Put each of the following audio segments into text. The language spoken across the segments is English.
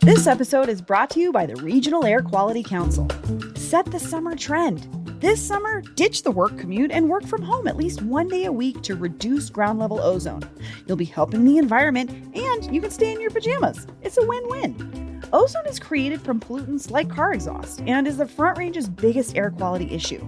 This episode is brought to you by the Regional Air Quality Council. Set the summer trend. This summer, ditch the work commute and work from home at least one day a week to reduce ground level ozone. You'll be helping the environment and you can stay in your pajamas. It's a win-win. Ozone is created from pollutants like car exhaust and is the Front Range's biggest air quality issue.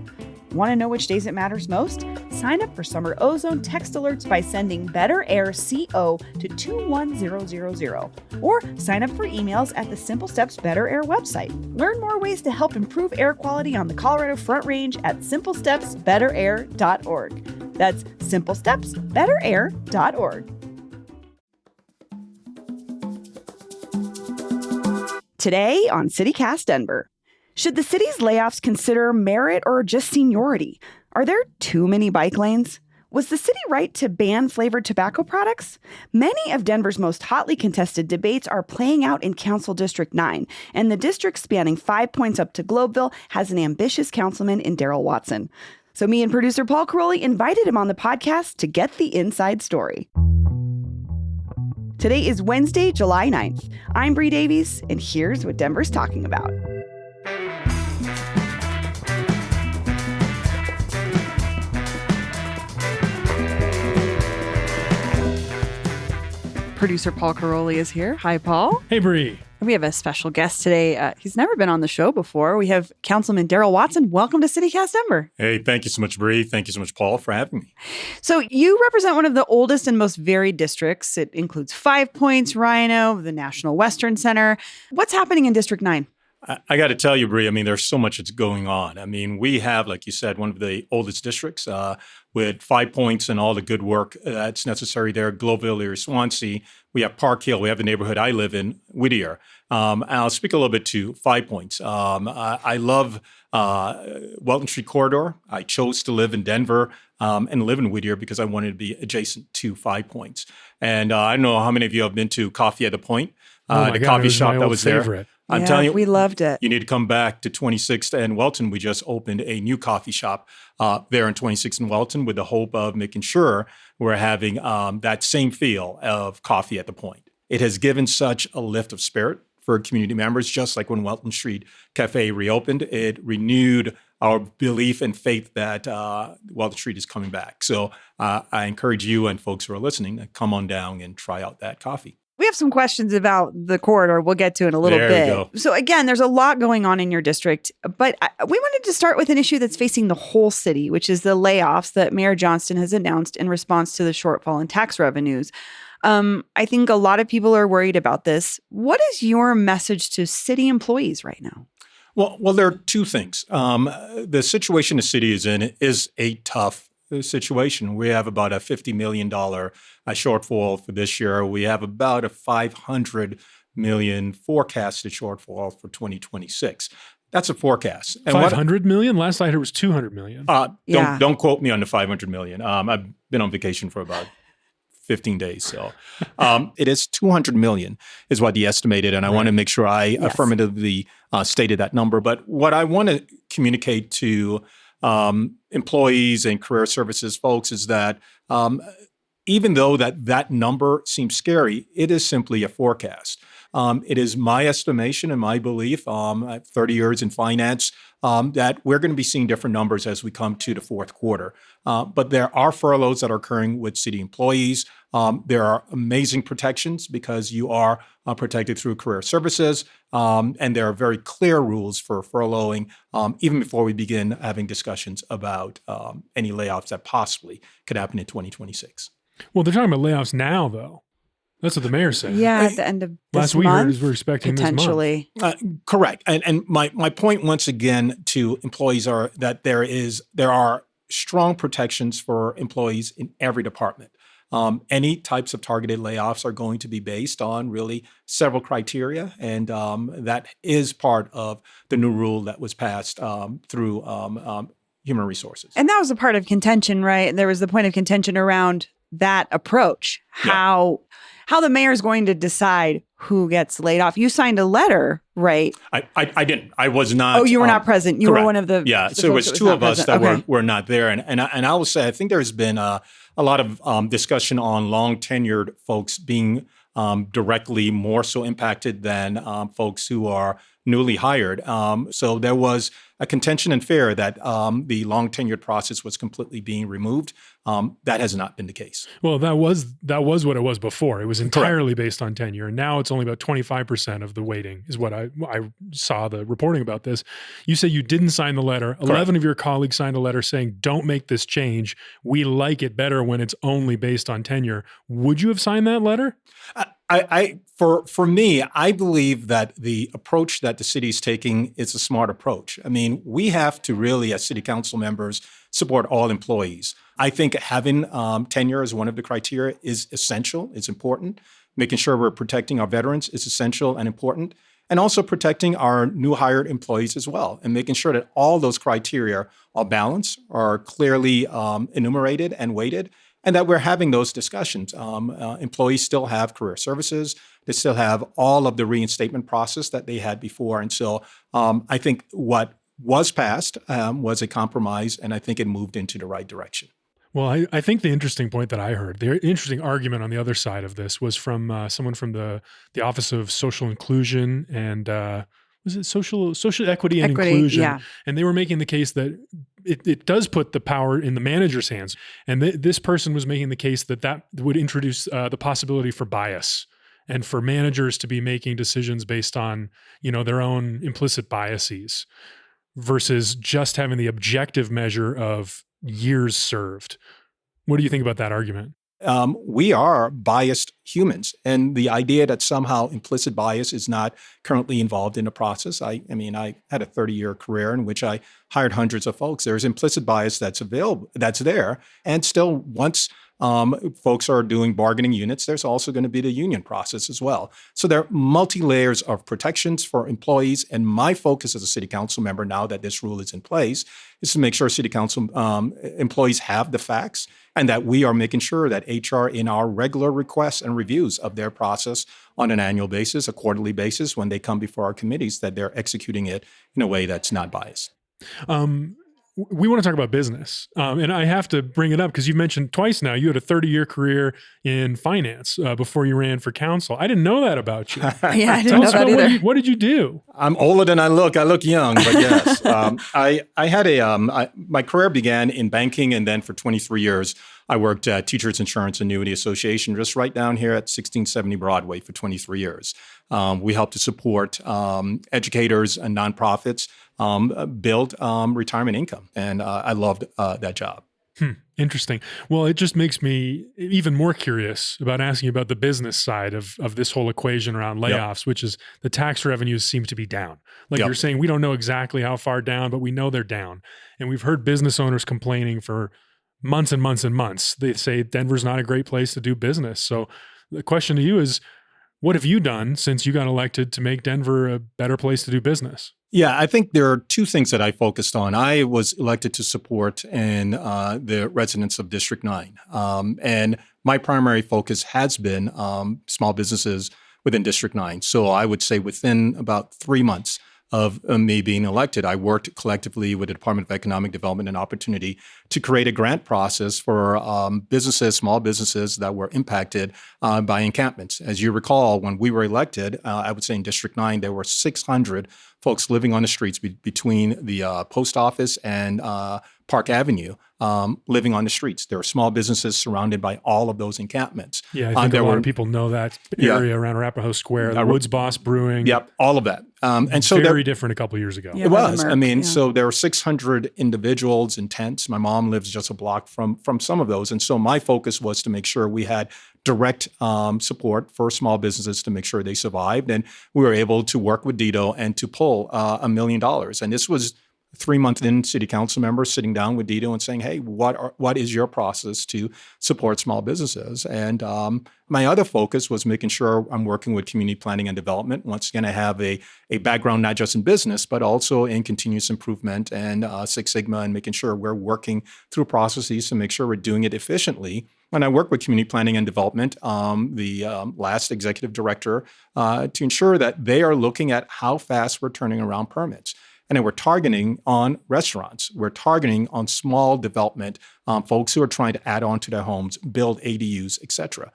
Want to know which days it matters most? Sign up for summer ozone text alerts by sending Better Air CO to 21000. Or sign up for emails at the Simple Steps Better Air website. Learn more ways to help improve air quality on the Colorado Front Range at simplestepsbetterair.org. That's simplestepsbetterair.org. Today on CityCast Denver. Should the city's layoffs consider merit or just seniority? Are there too many bike lanes? Was the city right to ban flavored tobacco products? Many of Denver's most hotly contested debates are playing out in Council District 9, and the district spanning 5 points up to Globeville has an ambitious councilman in Darrell Watson. So me and producer Paul Karolyi invited him on the podcast to get the inside story. Today is Wednesday, July 9th. I'm Bree Davies, and here's what Denver's talking about. Producer Paul Karolyi is here. Hi, Paul. Hey, Bree. We have a special guest today. He's never been on the show before. We have Councilman Darrell Watson. Welcome to CityCast Denver. Hey, thank you so much, Bree. Thank you so much, Paul, for having me. So you represent one of the oldest and most varied districts. It includes 5 Points, Rhino, the National Western Center. What's happening in District 9? I got to tell you, Bree, there's so much that's going on. We have, like you said, one of the oldest districts with 5 Points and all the good work that's necessary there. Globeville, Erie, Swansea. We have Park Hill. We have the neighborhood I live in, Whittier. I'll speak a little bit to 5 Points. I love Welton Street corridor. I chose to live in Denver and live in Whittier because I wanted to be adjacent to 5 Points. And I don't know how many of you have been to Coffee at the Point, the coffee shop that was there. I'm telling you, we loved it. You need to come back to 26th and Welton. We just opened a new coffee shop there in 26th and Welton with the hope of making sure we're having that same feel of Coffee at the Point. It has given such a lift of spirit for community members, just like when Welton Street Cafe reopened. It renewed our belief and faith that Welton Street is coming back. So I encourage you and folks who are listening to come on down and try out that coffee. We have some questions about the corridor we'll get to in a little bit. There you go. So again, there's a lot going on in your district, but we wanted to start with an issue that's facing the whole city, which is the layoffs that Mayor Johnston has announced in response to the shortfall in tax revenues. I think a lot of people are worried about this. What is your message to city employees right now? Well, there are two things. The situation the city is in is a tough situation. We have about a $50 million shortfall for this year. We have about a $500 million forecasted shortfall for 2026. That's a forecast. And $500 million? Last I heard it was $200 million. Don't quote me on the $500 million. I've been on vacation for about 15 days. So it is $200 million is what he estimated. And I want to make sure I affirmatively stated that number. But what I want to communicate to employees and career services folks is that even though that number seems scary, it is simply a forecast. It is my estimation and my belief, I have 30 years in finance, that we're going to be seeing different numbers as we come to the fourth quarter. But there are furloughs that are occurring with city employees. There are amazing protections because you are protected through career services. And there are very clear rules for furloughing, even before we begin having discussions about any layoffs that possibly could happen in 2026. Well, they're talking about layoffs now, though. That's what the mayor said. Yeah, at the end of this last week, month, we're expecting potentially. This month. Correct. And my point once again to employees are that there are strong protections for employees in every department. Any types of targeted layoffs are going to be based on really several criteria, and that is part of the new rule that was passed through Human Resources. And that was a part of contention, right? There was the point of contention around that approach, how the mayor is going to decide who gets laid off. You signed a letter, right? I didn't. I was not. Oh, you were not present. You correct. were one of the. Yeah. So it was two of us that were not there, and I will say I think there's been a lot of discussion on long tenured folks being directly more so impacted than folks who are newly hired. So there was a contention and fear that the long tenured process was completely being removed. That has not been the case. Well, that was what it was before. It was entirely based on tenure, and now it's only about 25% of the weighting is what I saw the reporting about this. You say you didn't sign the letter. Correct. 11 of your colleagues signed a letter saying, "Don't make this change. We like it better when it's only based on tenure." Would you have signed that letter? For me, I believe that the approach that the city is taking is a smart approach. I mean, we have to really, as city council members, support all employees. I think having tenure as one of the criteria is essential. It's important. Making sure we're protecting our veterans is essential and important. And also protecting our new hired employees as well, and making sure that all those criteria are balanced, are clearly enumerated and weighted, and that we're having those discussions. Employees still have career services. They still have all of the reinstatement process that they had before. And so I think what was passed was a compromise, and I think it moved into the right direction. Well, I think the interesting point that I heard, the interesting argument on the other side of this was from someone from the Office of Social Inclusion and was it social equity and inclusion? Yeah. And they were making the case that it does put the power in the manager's hands. And this person was making the case that would introduce the possibility for bias and for managers to be making decisions based on, their own implicit biases versus just having the objective measure of years served. What do you think about that argument? We are biased humans, and the idea that somehow implicit bias is not currently involved in the process. I had a 30-year career in which I hired hundreds of folks. There's implicit bias that's available, that's there, and still once folks are doing bargaining units, there's also going to be the union process as well. So there are multi-layers of protections for employees, and my focus as a city council member now that this rule is in place is to make sure city council employees have the facts and that we are making sure that HR in our regular requests and reviews of their process on an annual basis, a quarterly basis, when they come before our committees, that they're executing it in a way that's not biased. We want to talk about business. And I have to bring it up because you've mentioned twice now, you had a 30-year career in finance before you ran for council. I didn't know that about you. Yeah, I didn't know that either. What did you do? I'm older than I look. I look young, but yes. I had my career began in banking, and then for 23 years, I worked at Teachers Insurance Annuity Association, just right down here at 1670 Broadway for 23 years. We helped to support educators and nonprofits build retirement income. And I loved that job. Interesting. Well, it just makes me even more curious about asking you about the business side of this whole equation around layoffs, which is the tax revenues seem to be down. Like you're saying, we don't know exactly how far down, but we know they're down. And we've heard business owners complaining for months and months and months. They say Denver's not a great place to do business. So the question to you is, what have you done since you got elected to make Denver a better place to do business? Yeah, I think there are two things that I focused on. I was elected to support the residents of District 9. And my primary focus has been small businesses within District 9. So I would say within about 3 months of me being elected, I worked collectively with the Department of Economic Development and Opportunity to create a grant process for businesses, small businesses that were impacted by encampments. As you recall, when we were elected, I would say in District 9, there were 600 folks living on the streets between the post office and Park Avenue, living on the streets. There were small businesses surrounded by all of those encampments. Yeah, I think a lot of people know that area around Arapahoe Square, the Woods Boss Brewing. Yep, all of that. And so very different a couple of years ago. Yeah, it was. So there were 600 individuals in tents. My mom lives just a block from some of those. And so my focus was to make sure we had direct support for small businesses to make sure they survived. And we were able to work with Dido and to pull $1 million. And this was 3 months in, city council members sitting down with Dido and saying, hey, what is your process to support small businesses? And my other focus was making sure I'm working with community planning and development. Once again, I have a background not just in business, but also in continuous improvement and Six Sigma, and making sure we're working through processes to make sure we're doing it efficiently. When I work with community planning and development, the last executive director, to ensure that they are looking at how fast we're turning around permits. And then we're targeting on restaurants. We're targeting on small development, folks who are trying to add on to their homes, build ADUs, et cetera.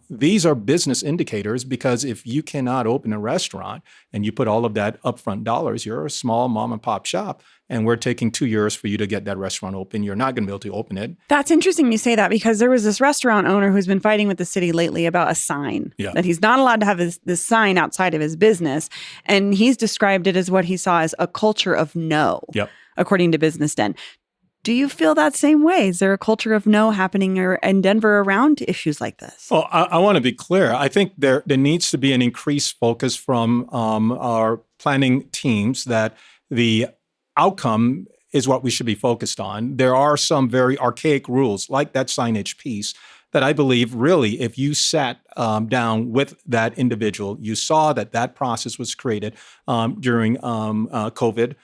These are business indicators because if you cannot open a restaurant and you put all of that upfront dollars, you're a small mom and pop shop, and we're taking 2 years for you to get that restaurant open. You're not going to be able to open it. That's interesting you say that, because there was this restaurant owner who's been fighting with the city lately about a sign, that he's not allowed to have this sign outside of his business. And he's described it as what he saw as a culture of no, according to Business Den. Do you feel that same way? Is there a culture of no happening in Denver around issues like this? Well, I want to be clear. I think there needs to be an increased focus from our planning teams that the outcome is what we should be focused on. There are some very archaic rules, like that signage piece, that I believe really, if you sat down with that individual, you saw that process was created during COVID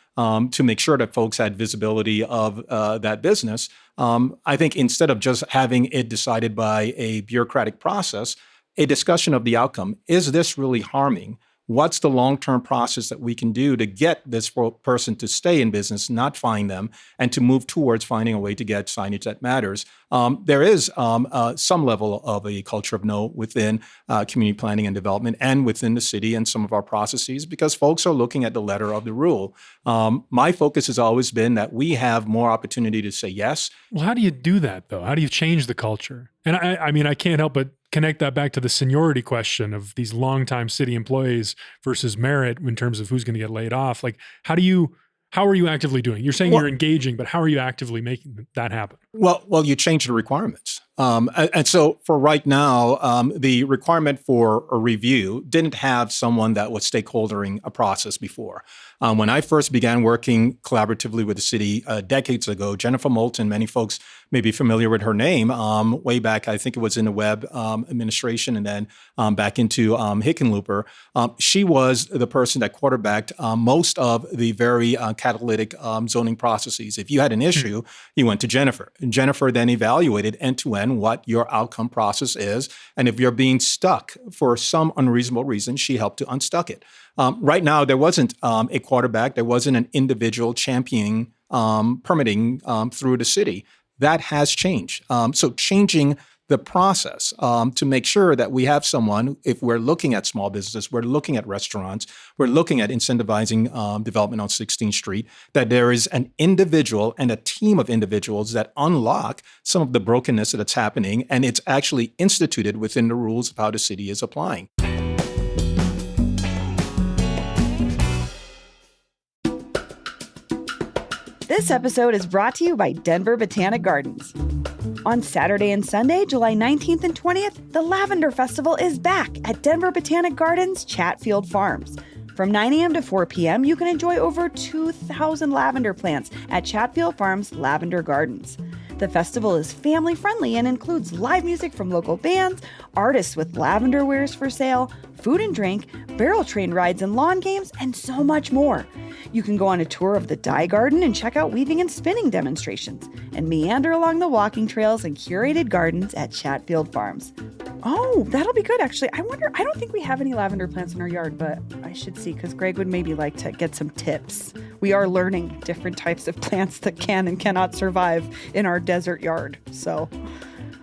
to make sure that folks had visibility of that business. I think instead of just having it decided by a bureaucratic process, a discussion of the outcome. Is this really harming? What's the long-term process that we can do to get this person to stay in business, not fine them, and to move towards finding a way to get signage that matters? There is some level of a culture of no within community planning and development and within the city and some of our processes because folks are looking at the letter of the rule. My focus has always been that we have more opportunity to say yes. Well, how do you do that, though? How do you change the culture? And I mean, I can't help but connect that back to the seniority question of these longtime city employees versus merit in terms of who's going to get laid off. Like, how are you actively doing? You're saying you're engaging, but how are you actively making that happen? Well, you change the requirements. And so for right now, the requirement for a review didn't have someone that was stakeholdering a process before. When I first began working collaboratively with the city decades ago, Jennifer Moulton, many folks may be familiar with her name, way back, I think it was in the web administration and then back into Hickenlooper. She was the person that quarterbacked most of the very catalytic zoning processes. If you had an issue, you went to Jennifer. And Jennifer then evaluated end-to-end what your outcome process is. And if you're being stuck for some unreasonable reason, she helped to unstuck it. Right now, there wasn't a quarterback. There wasn't an individual championing permitting through the city. That has changed. So changing the process to make sure that we have someone, if we're looking at small businesses, we're looking at restaurants, we're looking at incentivizing development on 16th Street, that there is an individual and a team of individuals that unlock some of the brokenness that's happening, and it's actually instituted within the rules of how the city is applying. This episode is brought to you by Denver Botanic Gardens. On Saturday and Sunday, July 19th and 20th, the Lavender Festival is back at Denver Botanic Gardens, Chatfield Farms. From 9 a.m. to 4 p.m., you can enjoy over 2,000 lavender plants at Chatfield Farms Lavender Gardens. The festival is family-friendly and includes live music from local bands, artists with lavender wares for sale, food and drink, barrel train rides and lawn games, and so much more. You can go on a tour of the dye garden and check out weaving and spinning demonstrations, and meander along the walking trails and curated gardens at Chatfield Farms. Oh, that'll be good, actually. I don't think we have any lavender plants in our yard, but I should see, because Greg would maybe like to get some tips. We are learning different types of plants that can and cannot survive in our desert yard, so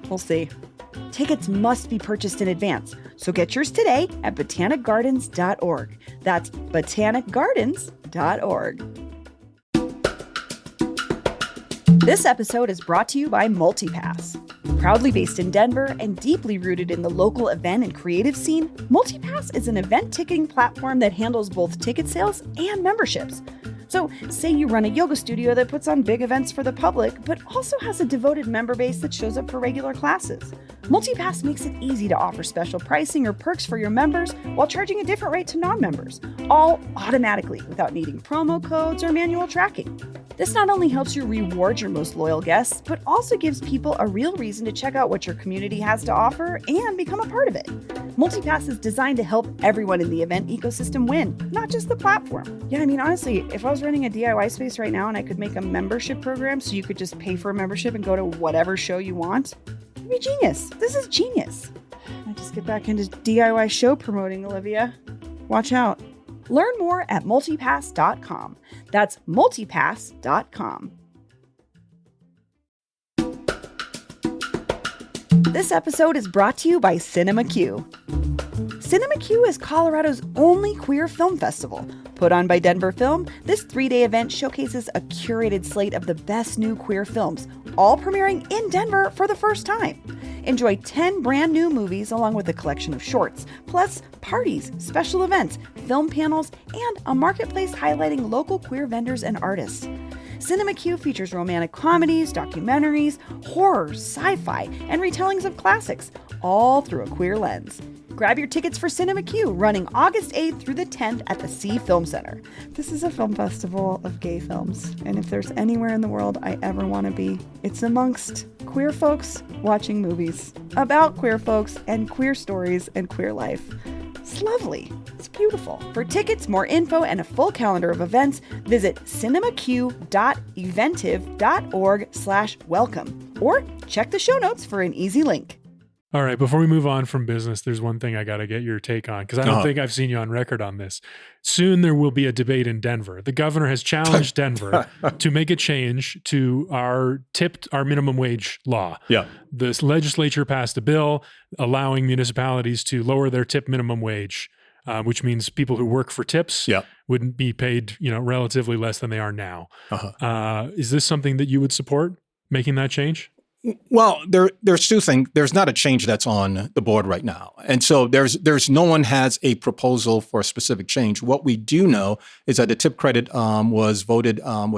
we'll see. Tickets must be purchased in advance, so get yours today at botanicgardens.org. That's botanicgardens.org. This episode is brought to you by MultiPass. Proudly based in Denver and deeply rooted in the local event and creative scene, MultiPass is an event ticketing platform that handles both ticket sales and memberships. So, say you run a yoga studio that puts on big events for the public, but also has a devoted member base that shows up for regular classes. MultiPass makes it easy to offer special pricing or perks for your members while charging a different rate to non-members, all automatically without needing promo codes or manual tracking. This not only helps you reward your most loyal guests, but also gives people a real reason to check out what your community has to offer and become a part of it. MultiPass is designed to help everyone in the event ecosystem win, not just the platform. Yeah, I mean, honestly, if I was running a DIY space right now and I could make a membership program so you could just pay for a membership and go to whatever show you want, it'd be genius. This is genius. I just get back into DIY show promoting, Olivia. Watch out. Learn more at multipass.com. That's multipass.com. This episode is brought to you by Cinema Q. Cinema Q is Colorado's only queer film festival. Put on by Denver Film, this 3-day event showcases a curated slate of the best new queer films, all premiering in Denver for the first time. Enjoy 10 brand new movies along with a collection of shorts, plus parties, special events, film panels, and a marketplace highlighting local queer vendors and artists. Cinema Q features romantic comedies, documentaries, horror, sci-fi, and retellings of classics, all through a queer lens. Grab your tickets for Cinema Q, running August 8th through the 10th at the C Film Center. This is a film festival of gay films, and if there's anywhere in the world I ever want to be, it's amongst queer folks watching movies about queer folks and queer stories and queer life. It's lovely. It's beautiful. For tickets, more info, and a full calendar of events, visit cinemaq.eventive.org/welcome or check the show notes for an easy link. All right, before we move on from business, there's one thing I got to get your take on, because I don't think I've seen you on record on this. Soon there will be a debate in Denver. The governor has challenged Denver to make a change to our minimum wage law. Yeah. The legislature passed a bill allowing municipalities to lower their tip minimum wage, which means people who work for tips wouldn't be paid, relatively less than they are now. Is this something that you would support, making that change? Well, there's two things. There's not a change that's on the board right now. And so there's no one has a proposal for a specific change. What we do know is that the tip credit was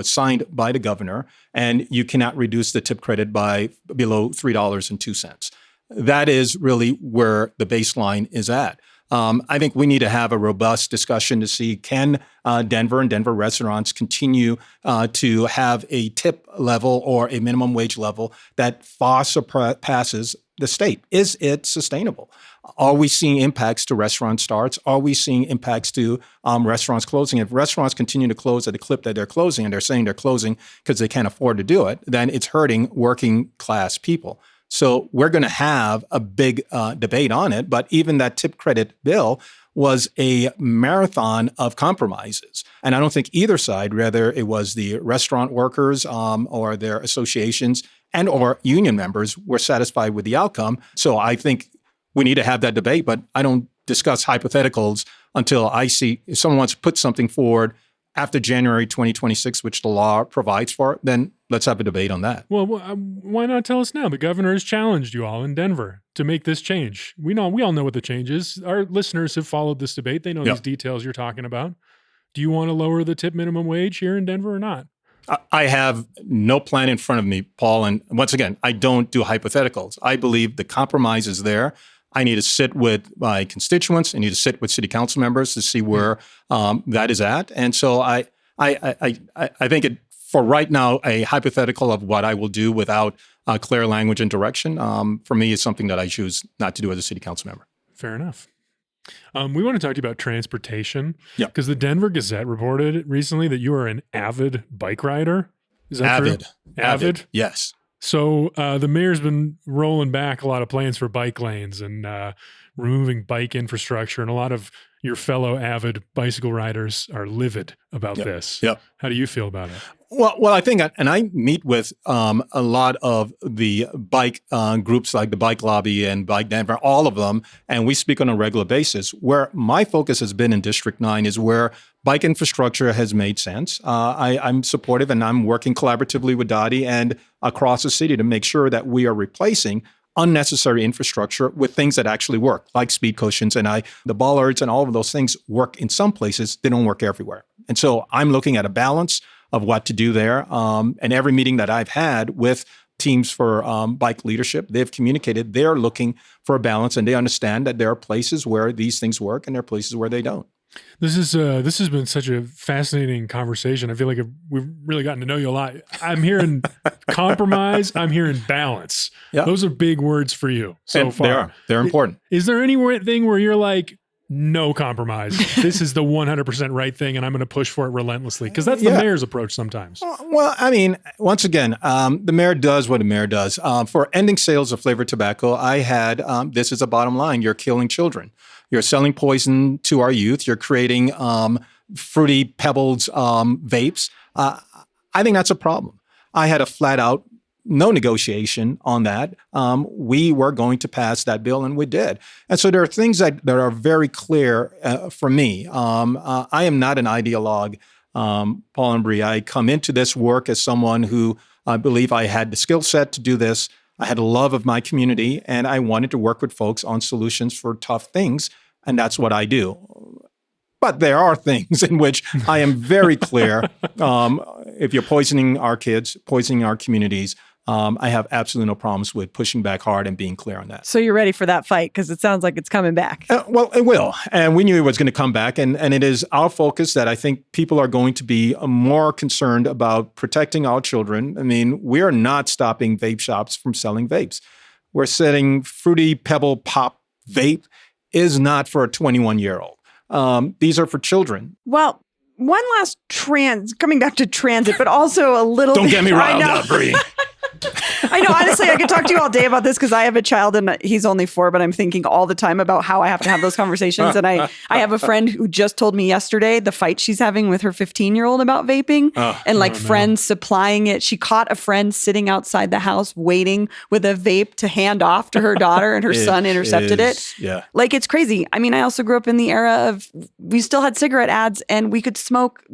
signed by the governor, and you cannot reduce the tip credit by below $3.02. That is really where the baseline is at. I think we need to have a robust discussion to see, can Denver and Denver restaurants continue to have a tip level or a minimum wage level that far surpasses the state? Is it sustainable? Are we seeing impacts to restaurant starts? Are we seeing impacts to restaurants closing? If restaurants continue to close at the clip that they're closing, and they're saying they're closing because they can't afford to do it, then it's hurting working class people. So we're going to have a big debate on it. But even that tip credit bill was a marathon of compromises. And I don't think either side, whether it was the restaurant workers or their associations and or union members, were satisfied with the outcome. So I think we need to have that debate. But I don't discuss hypotheticals until I see if someone wants to put something forward after January 2026, which the law provides for, then let's have a debate on that. Well, why not tell us now? The governor has challenged you all in Denver to make this change. We all know what the change is. Our listeners have followed this debate. They know these details you're talking about. Do you want to lower the tip minimum wage here in Denver or not? I have no plan in front of me, Paul. And once again, I don't do hypotheticals. I believe the compromise is there. I need to sit with my constituents. I need to sit with city council members to see where that is at. And so I think it, for right now, a hypothetical of what I will do without clear language and direction, for me, is something that I choose not to do as a city council member. Fair enough. We want to talk to you about transportation, because the Denver Gazette reported recently that you are an avid bike rider. Is that true? Avid? Yes. So the mayor's been rolling back a lot of plans for bike lanes and removing bike infrastructure, and a lot of your fellow avid bicycle riders are livid about this. How do you feel about it? Well, I think, and I meet with a lot of the bike groups like the Bike Lobby and Bike Denver, all of them, and we speak on a regular basis. Where my focus has been in District 9 is where bike infrastructure has made sense. I'm supportive, and I'm working collaboratively with Dottie and across the city to make sure that we are replacing unnecessary infrastructure with things that actually work, like speed cushions and the bollards and all of those things work in some places. They don't work everywhere. And so I'm looking at a balance of what to do there. And every meeting that I've had with teams for bike leadership, they've communicated they're looking for a balance, and they understand that there are places where these things work and there are places where they don't. This has been such a fascinating conversation. I feel like we've really gotten to know you a lot. I'm hearing compromise. I'm hearing balance. Those are big words for you so far. They're important. Is there anything where you're like, no compromise, this is the 100% right thing, and I'm going to push for it relentlessly? Because that's the mayor's approach sometimes. Well, I mean, once again, the mayor does what the mayor does. For ending sales of flavored tobacco, I had, this is a bottom line, you're killing children. You're selling poison to our youth. You're creating fruity pebbles vapes. I think that's a problem. I had a flat out no negotiation on that. We were going to pass that bill, and we did. And so there are things that are very clear for me. I am not an ideologue, Paul and Bree. I come into this work as someone who I believe I had the skill set to do this. I had a love of my community, and I wanted to work with folks on solutions for tough things, and that's what I do. But there are things in which I am very clear. If you're poisoning our kids, poisoning our communities, I have absolutely no problems with pushing back hard and being clear on that. So you're ready for that fight because it sounds like it's coming back. Well, it will. And we knew it was going to come back. And it is our focus that I think people are going to be more concerned about protecting our children. I mean, we are not stopping vape shops from selling vapes. We're setting Fruity Pebble Pop vape is not for a 21-year-old. These are for children. Well, one last coming back to transit, but also a little Don't get me riled up, Bree. I know. Honestly, I could talk to you all day about this because I have a child and he's only 4, but I'm thinking all the time about how I have to have those conversations. And I have a friend who just told me yesterday the fight she's having with her 15-year-old about vaping and friends supplying it. She caught a friend sitting outside the house waiting with a vape to hand off to her daughter and her son intercepted it. Yeah. Like, it's crazy. I mean, I also grew up in the era of we still had cigarette ads and we could smoke.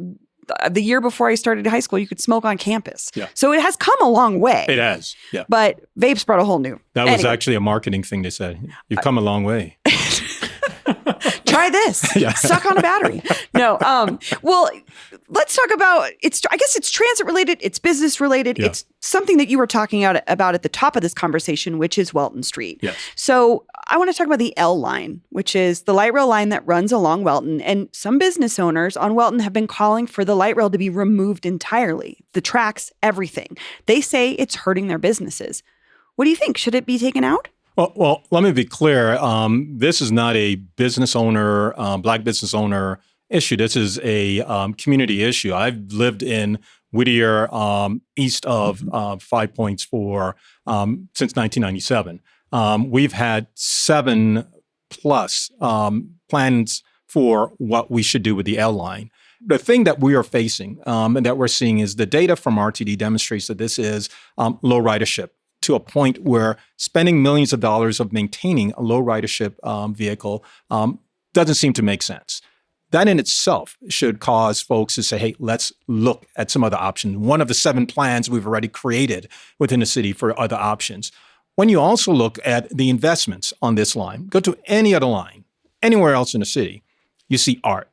The year before I started high school, you could smoke on campus. Yeah. So it has come a long way. It has, yeah. But vapes brought a whole new. That was actually a marketing thing they said. You've come a long way. Try this. Yeah. Suck on a battery. No. Well, let's talk about I guess it's transit related. It's business related. Yeah. It's something that you were talking about at the top of this conversation, which is Welton Street. Yes. So I want to talk about the L line, which is the light rail line that runs along Welton. And some business owners on Welton have been calling for the light rail to be removed entirely. The tracks, everything. They say it's hurting their businesses. What do you think? Should it be taken out? Well, let me be clear. This is not a business owner, Black business owner issue. This is a community issue. I've lived in Whittier, east of 5 Points since 1997. We've had 7+ plans for what we should do with the L line. The thing that we are facing and that we're seeing is the data from RTD demonstrates that this is low ridership, to a point where spending millions of dollars of maintaining a low ridership vehicle doesn't seem to make sense. That in itself should cause folks to say, hey, let's look at some other options. One of the 7 plans we've already created within the city for other options. When you also look at the investments on this line, go to any other line, anywhere else in the city, you see art.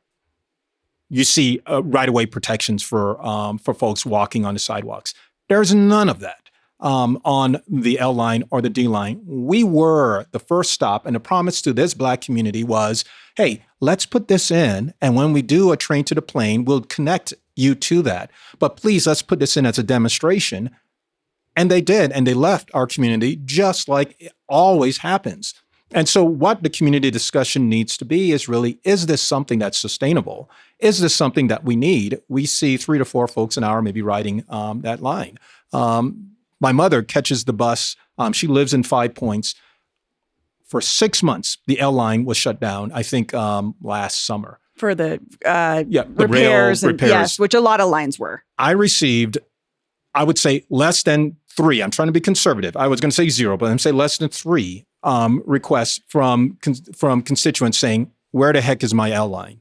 You see right-of-way protections for folks walking on the sidewalks. There's none of that. On the L line or the D line. We were the first stop, and the promise to this Black community was, hey, let's put this in, and when we do a train to the plane, we'll connect you to that. But please, let's put this in as a demonstration. And they did, and they left our community just like it always happens. And so what the community discussion needs to be is really, is this something that's sustainable? Is this something that we need? We see 3 to 4 folks an hour maybe riding that line. My mother catches the bus. She lives in 5 Points. For 6 months, the L line was shut down, I think last summer. For the repairs. Yes, which a lot of lines were. I received, I would say, less than 3. I'm trying to be conservative. I was going to say 0, but I'm saying less than 3 requests from constituents saying, where the heck is my L line?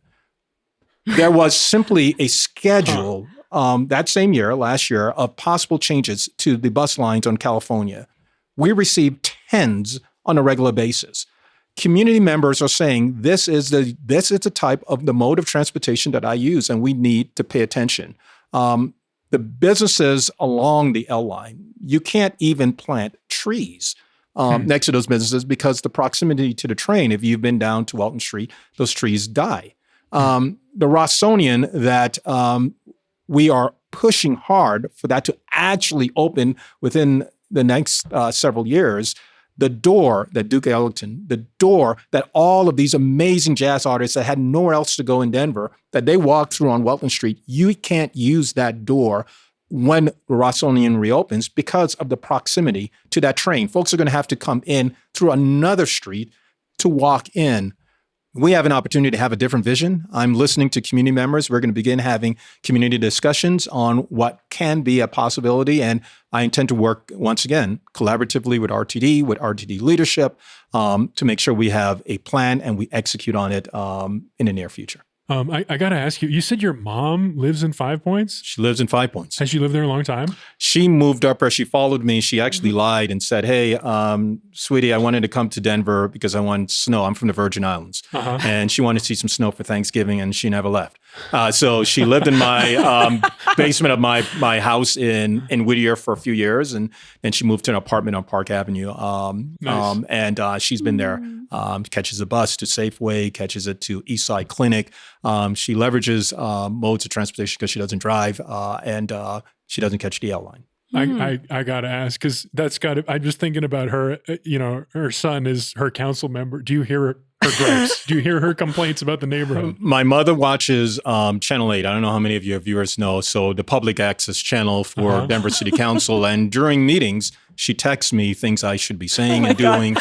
There was simply a schedule that same year, last year, of possible changes to the bus lines on California. We received tens on a regular basis. Community members are saying, this is the type of the mode of transportation that I use, and we need to pay attention. The businesses along the L line, you can't even plant trees next to those businesses because the proximity to the train, if you've been down to Welton Street, those trees die. The Rossonian that we are pushing hard for that to actually open within the next several years. The door that Duke Ellington, the door that all of these amazing jazz artists that had nowhere else to go in Denver, that they walked through on Welton Street, you can't use that door when the Rossonian reopens because of the proximity to that train. Folks are going to have to come in through another street to walk in. we have an opportunity to have a different vision. I'm listening to community members. We're going to begin having community discussions on what can be a possibility. And I intend to work, once again, collaboratively with RTD leadership to make sure we have a plan and we execute on it in the near future. I got to ask you, you said your mom lives in Five Points? She lives in 5 Points. Has she lived there a long time? She moved up, or she followed me. She actually lied and said, hey, sweetie, I wanted to come to Denver because I wanted snow. I'm from the Virgin Islands. And she wanted to see some snow for Thanksgiving, and she never left. So she lived in my basement of my house in Whittier for a few years, and then she moved to an apartment on Park Avenue. Nice. And she's been there. Catches a bus to Safeway, catches it to Eastside Clinic. She leverages modes of transportation because she doesn't drive, and she doesn't catch the L line. I got to ask, because I'm just thinking about her, her son is her council member. Do you hear her gripes? Do you hear her complaints about the neighborhood? My mother watches Channel 8. I don't know how many of your viewers know. So the public access channel for Denver City Council. And during meetings, she texts me things I should be saying and doing.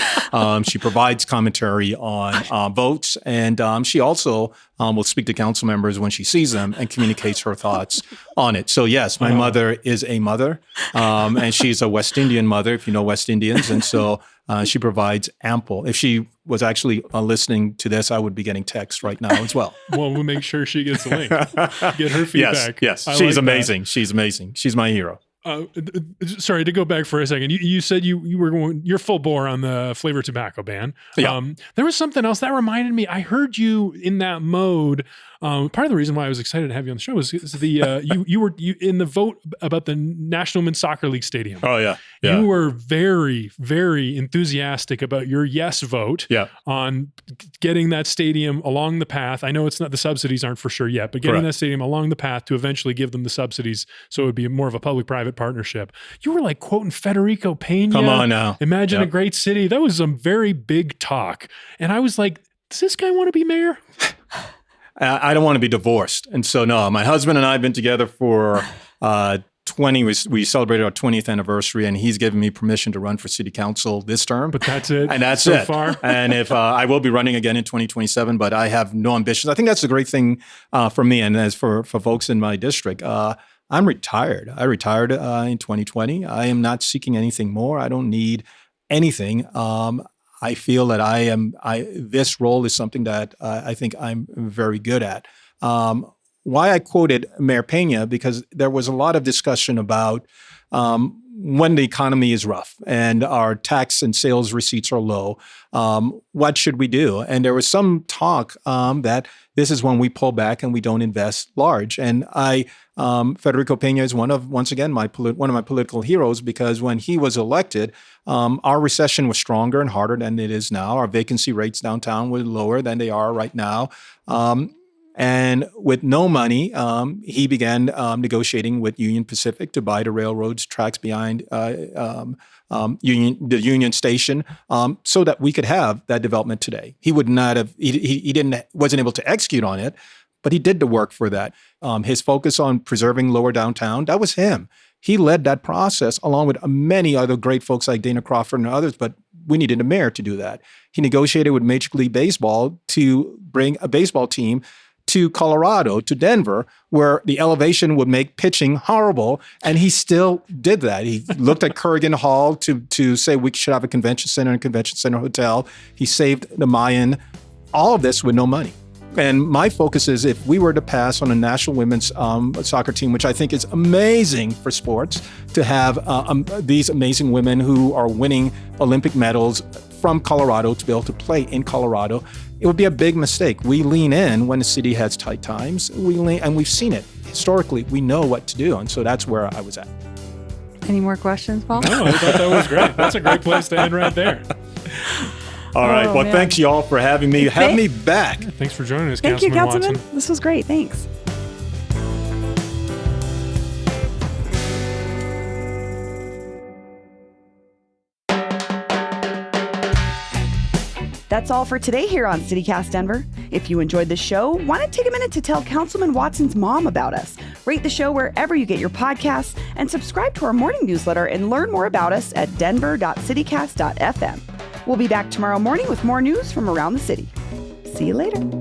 She provides commentary on votes. And she also will speak to council members when she sees them and communicates her thoughts on it. So yes, my mother is a mother. And she's a West Indian mother, if you know West Indians. And so she provides ample. If she was actually listening to this, I would be getting texts right now as well. Well, we'll make sure she gets a link. Get her feedback. Yes. She's amazing. She's amazing. She's my hero. Sorry to go back for a second. You said you were going, you're full bore on the flavor tobacco ban. Yeah. There was something else that reminded me. I heard you in that mode. Part of the reason why I was excited to have you on the show was you were in the vote about the National Women's Soccer League Stadium. Oh yeah. You were very, very enthusiastic about your yes vote on getting that stadium along the path. I know it's not, the subsidies aren't for sure yet, but getting that stadium along the path to eventually give them the subsidies so it would be more of a public-private partnership. You were like quoting Federico Pena. Come on now. Imagine a great city. That was some very big talk. And I was like, does this guy want to be mayor? I don't want to be divorced. And so, no, my husband and I have been together for 20. We celebrated our 20th anniversary, and he's given me permission to run for city council this term. But that's it. And that's so it. Far. And if I will be running again in 2027, but I have no ambitions. I think that's a great thing for me, and as for folks in my district. I'm retired. I retired in 2020. I am not seeking anything more. I don't need anything. I feel that this role is something that I think I'm very good at. Why I quoted Mayor Pena, because there was a lot of discussion about when the economy is rough and our tax and sales receipts are low, what should we do? And there was some talk that this is when we pull back and we don't invest large. And Federico Pena is one of my political heroes, because when he was elected, our recession was stronger and harder than it is now. Our vacancy rates downtown were lower than they are right now. And with no money, he began negotiating with Union Pacific to buy the railroad's tracks behind the Union Station, so that we could have that development today. He would not have. Wasn't able to execute on it, but he did the work for that. His focus on preserving lower downtown, that was him. He led that process along with many other great folks like Dana Crawford and others, but we needed a mayor to do that. He negotiated with Major League Baseball to bring a baseball team to Colorado, to Denver, where the elevation would make pitching horrible. And he still did that. He looked at Kurgan Hall to say we should have a convention center and a convention center hotel. He saved the Mayan, all of this with no money. And my focus is, if we were to pass on a national women's soccer team, which I think is amazing for sports, to have these amazing women who are winning Olympic medals from Colorado to be able to play in Colorado, it would be a big mistake. We lean in when the city has tight times. And we've seen it historically. We know what to do. And so that's where I was at. Any more questions, Paul? No, I thought that was great. That's a great place to end right there. All right. Well, man. Thanks y'all for having me. Have me back. Yeah, thanks for joining us, Thank you, Councilman Councilman. Watson. This was great. Thanks. That's all for today here on CityCast Denver. If you enjoyed the show, why not take a minute to tell Councilman Watson's mom about us? Rate the show wherever you get your podcasts, and subscribe to our morning newsletter and learn more about us at denver.citycast.fm. We'll be back tomorrow morning with more news from around the city. See you later.